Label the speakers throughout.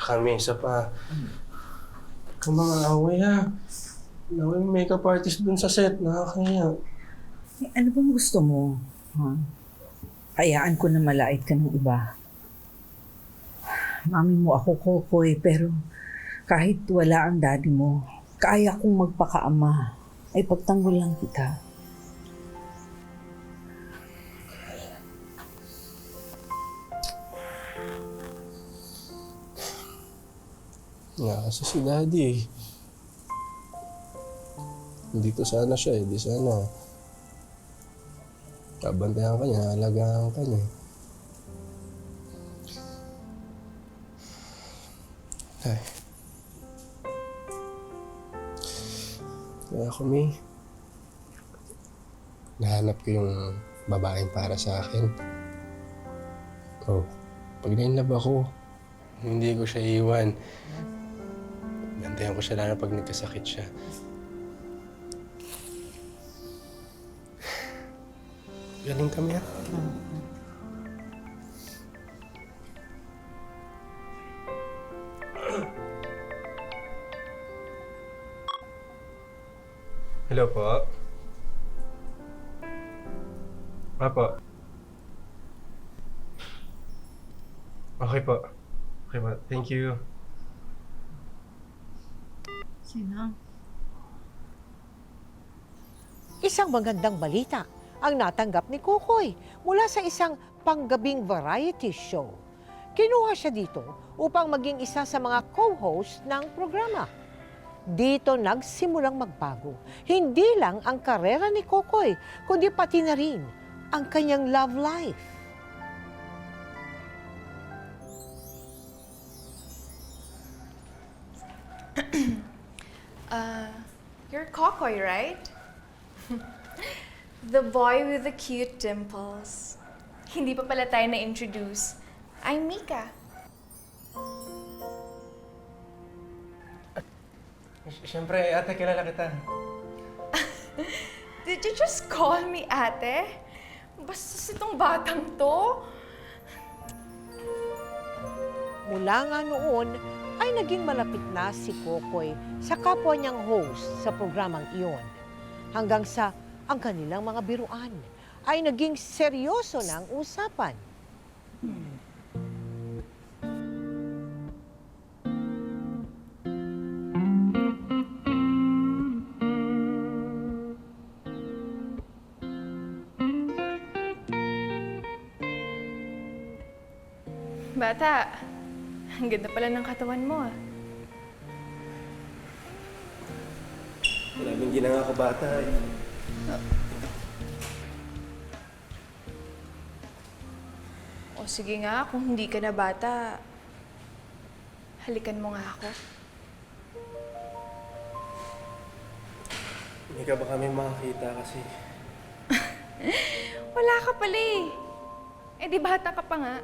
Speaker 1: kami, isa pa. Kung mga away ha. Naway makeup artist dun sa set, nakakaya.
Speaker 2: Eh, ano bang gusto mo? Ha? Hayaan ko na malait ka ng iba. Mami mo ako, Kokoy, pero kahit wala ang daddy mo, kaya kong magpakaama. Ay pagtanggol lang kita.
Speaker 1: Nga kasi si daddy eh. Dito sana siya eh, di sana. Kabantayan ka niya, alagaan ka niya. Ay. Kaya kami, nahanap ko yung babaeng para sa akin. Oh, pag na-inlove ako, hindi ko siya iwan. Bantayan ko siya lalo pag nagkasakit siya. Galing kami ha. Hello po. Apo. Okay po. Okay po. Thank you.
Speaker 3: Sino?
Speaker 4: Isang magandang balita ang natanggap ni Kokoy mula sa isang panggabing variety show. Kinuha siya dito upang maging isa sa mga co-host ng programa. Dito nagsimulang magbago. Hindi lang ang karera ni Kokoy, kundi pati na rin ang kanyang love life.
Speaker 3: You're Kokoy, right? The boy with the cute dimples. Hindi pa pala tayo na-introduce. I'm Mika.
Speaker 1: Siyempre, ate, kilala kita.
Speaker 3: Did you just call me ate? Basta itong batang to.
Speaker 4: Mula nga noon ay naging malapit na si Kokoy sa kapwa niyang host sa programang iyon. Hanggang sa ang kanilang mga biruan ay naging seryoso na ang usapan.
Speaker 3: Bata, ang ganda pala ng katawan mo ah.
Speaker 1: Maraming ginanga ka bata eh.
Speaker 3: O sige nga, kung hindi ka na bata, halikan mo nga ako.
Speaker 1: Hindi ka ba kami makakita kasi?
Speaker 3: Wala ka pala eh. Eh di bata ka pa nga.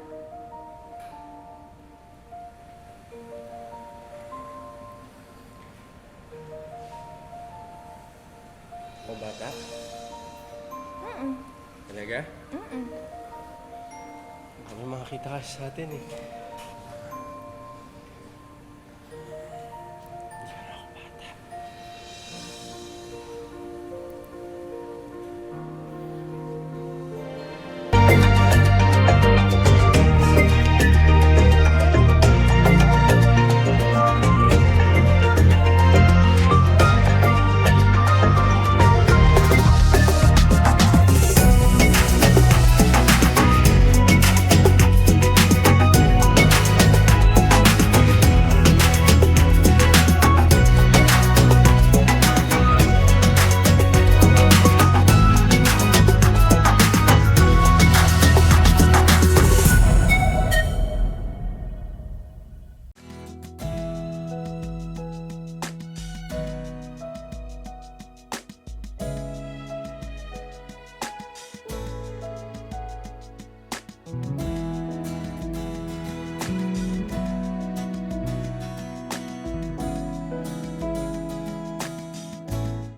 Speaker 1: O bata?
Speaker 3: Mm-mm.
Speaker 1: Talaga?
Speaker 3: Mm-mm.
Speaker 1: Kami makakita kasi sa atin eh.